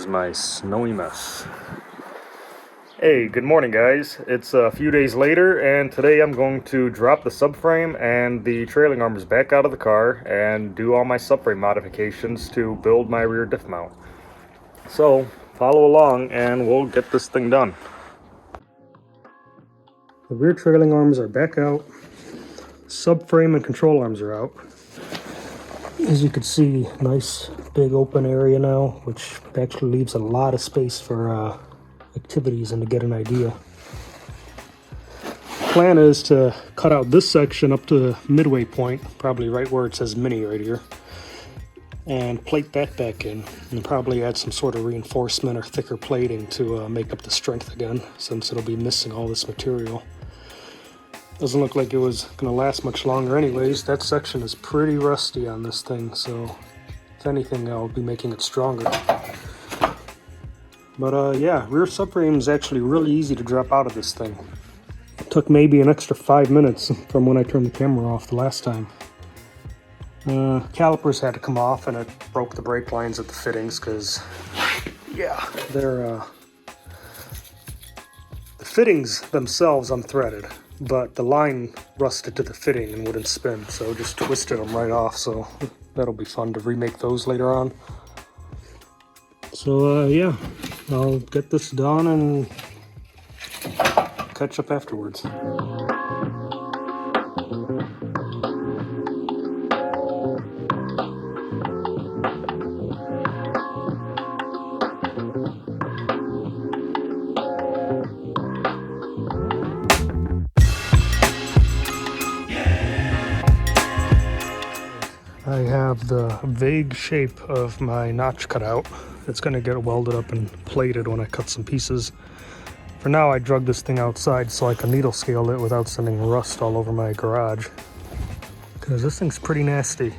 is my snowy mess. Hey, good morning guys. It's a few days later and today I'm going to drop the subframe and the trailing arms back out of the car and do all my subframe modifications to build my rear diff mount. So follow along and we'll get this thing done. The rear trailing arms are back out. Subframe and control arms are out. As you can see, nice big open area now, which actually leaves a lot of space for activities and to get an idea. Plan is to cut out this section up to the midway point, probably right where it says mini right here, and plate that back in, and probably add some sort of reinforcement or thicker plating to make up the strength again, since it'll be missing all this material. Doesn't look like it was going to last much longer anyways. That section is pretty rusty on this thing, so if anything I'll be making it stronger. But yeah, rear subframe is actually really easy to drop out of this thing. It took maybe an extra 5 minutes from when I turned the camera off the last time. Calipers had to come off and it broke the brake lines at the fittings because, yeah, they're the fittings themselves unthreaded, but the line rusted to the fitting and wouldn't spin, so just twisted them right off. So that'll be fun to remake those later on. So yeah, I'll get this done and catch up afterwards. I have the vague shape of my notch cut out. It's going to get welded up and plated when I cut some pieces. For now, I drug this thing outside so I can needle scale it without sending rust all over my garage, because this thing's pretty nasty.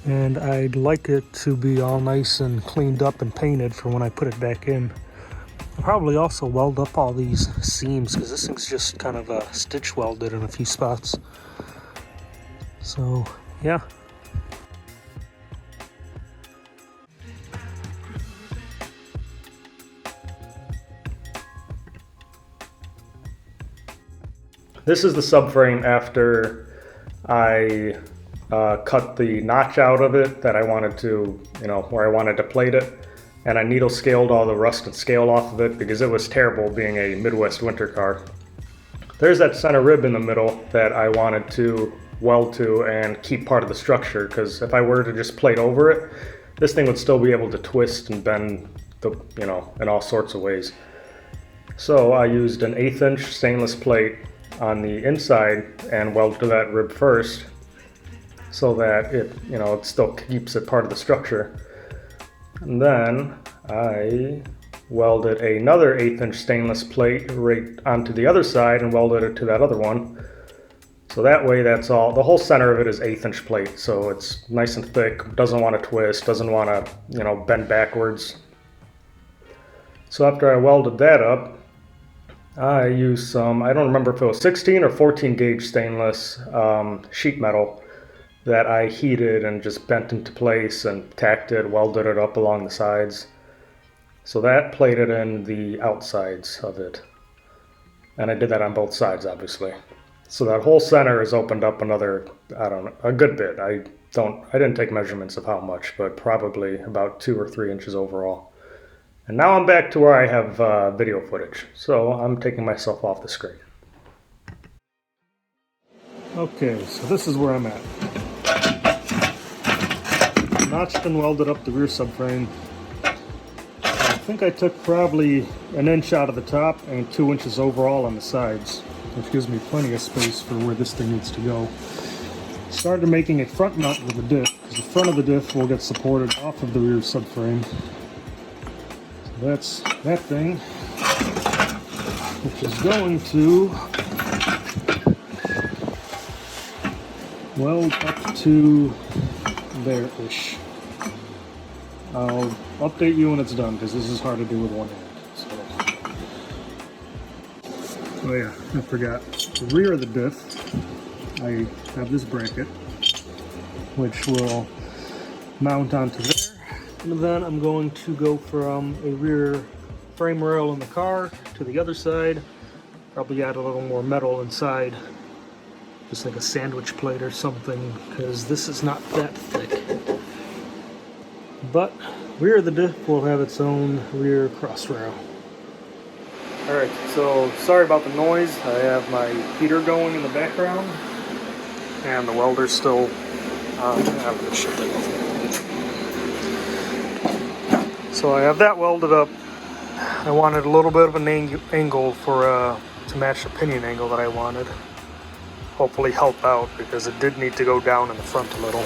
And I'd like it to be all nice and cleaned up and painted for when I put it back in. I'll probably also weld up all these seams, because this thing's just kind of stitch welded in a few spots. So yeah. This is the subframe after I cut the notch out of it that I wanted to, where I wanted to plate it. And I needle scaled all the rust and scale off of it because it was terrible being a Midwest winter car. There's that center rib in the middle that I wanted to weld to and keep part of the structure, because if I were to just plate over it, this thing would still be able to twist and bend, in all sorts of ways. So I used an 1/8 inch stainless plate on the inside and weld to that rib first, so that it still keeps it part of the structure. And then I welded another 1/8 inch stainless plate right onto the other side and welded it to that other one. So that way, that's all, the whole center of it is 1/8 inch plate, so it's nice and thick, doesn't want to twist, doesn't want to bend backwards. So after I welded that up, I used some, I don't remember if it was 16 or 14 gauge stainless sheet metal that I heated and just bent into place and tacked it, welded it up along the sides. So that plated in the outsides of it. And I did that on both sides, obviously. So that whole center is opened up another, a good bit. I didn't take measurements of how much, but probably about 2 or 3 inches overall. And now I'm back to where I have video footage, so I'm taking myself off the screen. Okay, so this is where I'm at. Notched and welded up the rear subframe. I think I took probably 1 inch out of the top and 2 inches overall on the sides, which gives me plenty of space for where this thing needs to go. Started making a front nut with the diff, because the front of the diff will get supported off of the rear subframe. That's that thing, which is going to weld up to there-ish. I'll update you when it's done, because this is hard to do with one hand. Oh yeah, I forgot. The rear of the diff, I have this bracket, which will mount onto there. And then I'm going to go from a rear frame rail in the car to the other side. Probably add a little more metal inside, just like a sandwich plate or something, because this is not that thick. But rear of the diff will have its own rear cross rail. Alright, so sorry about the noise. I have my heater going in the background, and the welder's still on. So I have that welded up. I wanted a little bit of an angle for to match the pinion angle that I wanted. Hopefully help out, because it did need to go down in the front a little.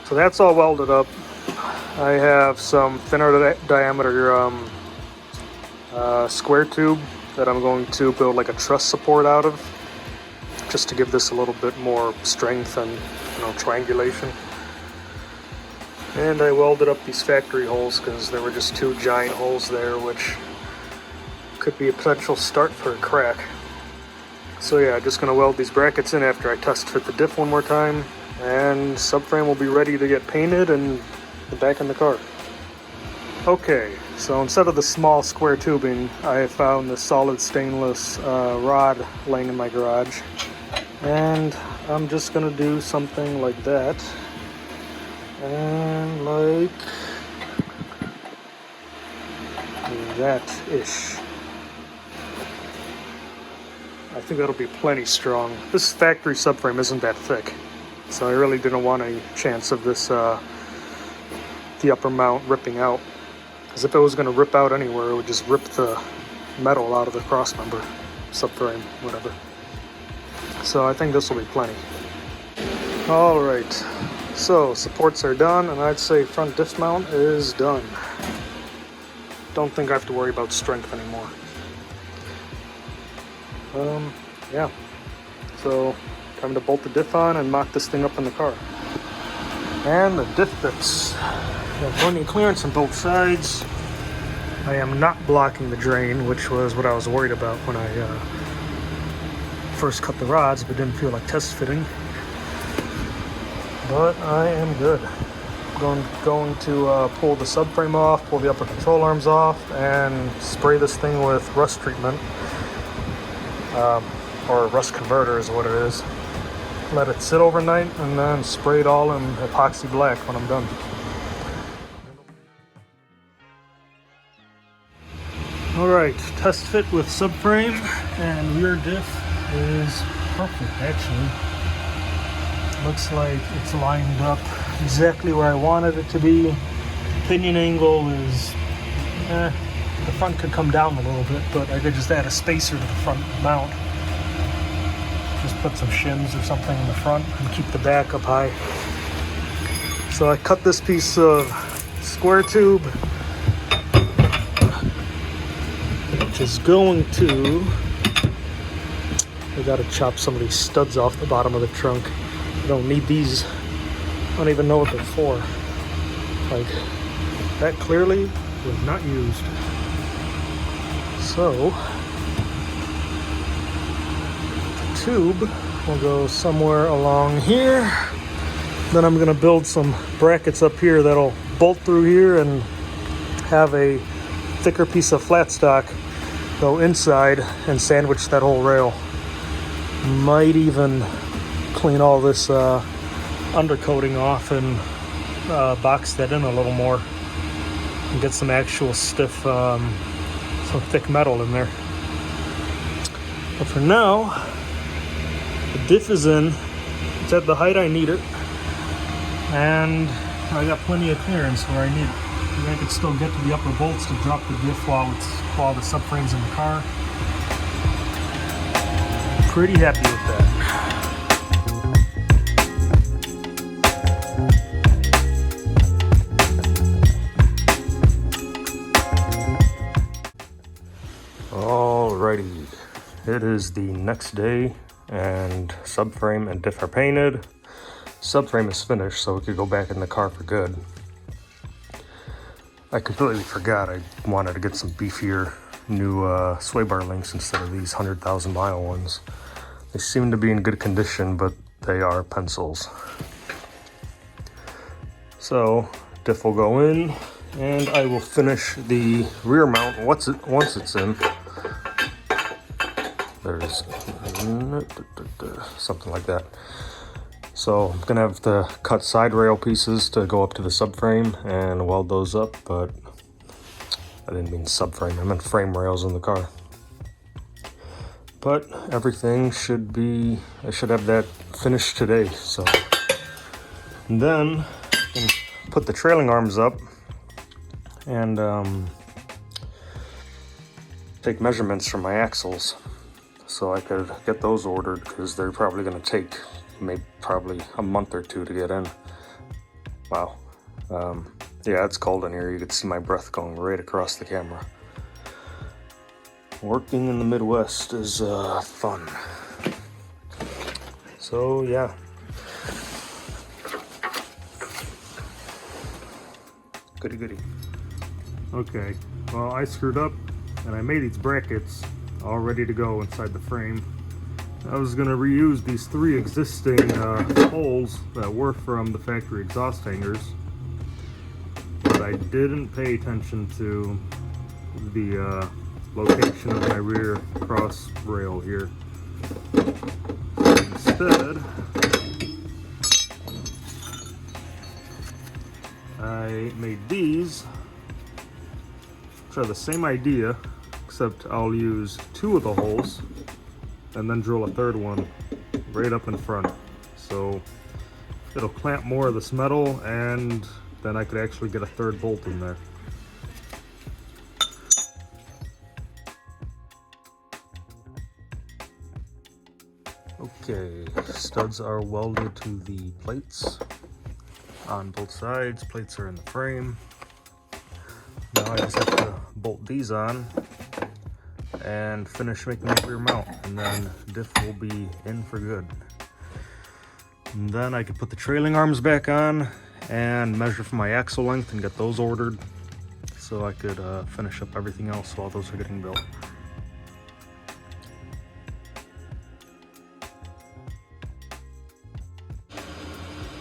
So that's all welded up. I have some thinner diameter square tube that I'm going to build like a truss support out of, just to give this a little bit more strength and, you know, triangulation. And I welded up these factory holes because there were just two giant holes there, which could be a potential start for a crack. So yeah, just gonna weld these brackets in after I test fit the diff one more time, and subframe will be ready to get painted and back in the car. Okay, so instead of the small square tubing, I found this solid stainless rod laying in my garage, and I'm just gonna do something like that, and like that-ish. I think that'll be plenty strong. This factory subframe isn't that thick, so I really didn't want any chance of this the upper mount ripping out, because if it was going to rip out anywhere, it would just rip the metal out of the cross member, subframe, whatever. So I think this will be plenty. All right, so supports are done, and I'd say front diff mount is done. Don't think I have to worry about strength anymore. Yeah, so time to bolt the diff on and mock this thing up in the car. And the diff fits. Got plenty of clearance on both sides. I am not blocking the drain, which was what I was worried about when I first cut the rods, but didn't feel like test fitting. But I am good. Going to pull the subframe off, pull the upper control arms off, and spray this thing with rust treatment. Or rust converter is what it is. Let it sit overnight and then spray it all in epoxy black when I'm done. Alright, test fit with subframe and rear diff is perfect actually. Looks like it's lined up exactly where I wanted it to be. Pinion angle is, the front could come down a little bit, but I could just add a spacer to the front mount. Just put some shims or something in the front and keep the back up high. So I cut this piece of square tube, which is going to, I gotta chop some of these studs off the bottom of the trunk. I don't need these. I don't even know what they're for. Like, that clearly was not used. So, the tube will go somewhere along here. Then I'm gonna build some brackets up here that'll bolt through here and have a thicker piece of flat stock go inside and sandwich that whole rail. Might even clean all this undercoating off and box that in a little more and get some actual stiff, some thick metal in there. But for now, the diff is in. It's at the height I need it, and I got plenty of clearance where I need it. And I can still get to the upper bolts to drop the diff while the subframe's in the car. Pretty happy with that. Alrighty, it is the next day and subframe and diff are painted. Subframe is finished, so we could go back in the car for good. I completely forgot I wanted to get some beefier new sway bar links instead of these 100,000 mile ones. They seem to be in good condition, but they are pencils. So diff will go in, and I will finish the rear mount once it's in. There's something like that. So I'm gonna have to cut side rail pieces to go up to the subframe and weld those up, but I didn't mean subframe, I meant frame rails in the car. But everything should be, I should have that finished today, so. And then I can put the trailing arms up and take measurements from my axles so I could get those ordered, because they're probably gonna take probably a month or two to get in. Wow. Yeah, it's cold in here. You could see my breath going right across the camera. Working in the Midwest is fun. So yeah. Goody goody. Okay, well, I screwed up and I made these brackets all ready to go inside the frame. I was going to reuse these 3 existing holes that were from the factory exhaust hangers, but I didn't pay attention to the location of my rear cross rail here. Instead, I made these, which are the same idea, except I'll use 2 of the holes and then drill a 3rd one right up in front. So it'll clamp more of this metal, and then I could actually get a 3rd bolt in there. Okay, studs are welded to the plates on both sides. Plates are in the frame. Now I just have to bolt these on and finish making the rear mount, and then diff will be in for good. And then I could put the trailing arms back on and measure for my axle length and get those ordered, so I could finish up everything else while those are getting built.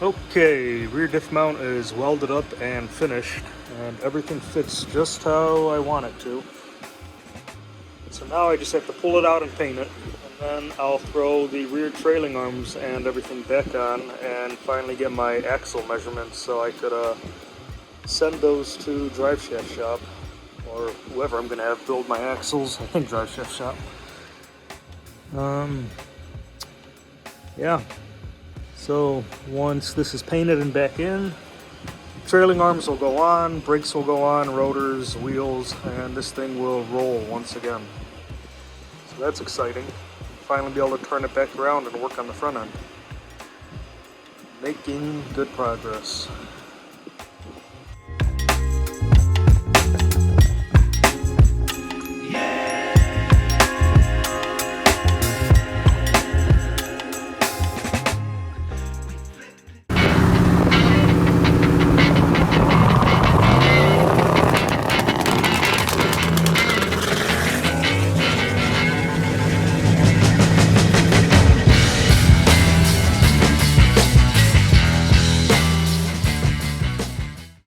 Okay, rear diff mount is welded up and finished, and everything fits just how I want it to. So now I just have to pull it out and paint it, and then I'll throw the rear trailing arms and everything back on and finally get my axle measurements so I could send those to drive shaft shop, or whoever I'm going to have build my axles. I think drive shaft shop. Yeah. So once this is painted and back in, trailing arms will go on, brakes will go on, rotors, wheels, and this thing will roll once again. So that's exciting. Finally be able to turn it back around and work on the front end. Making good progress.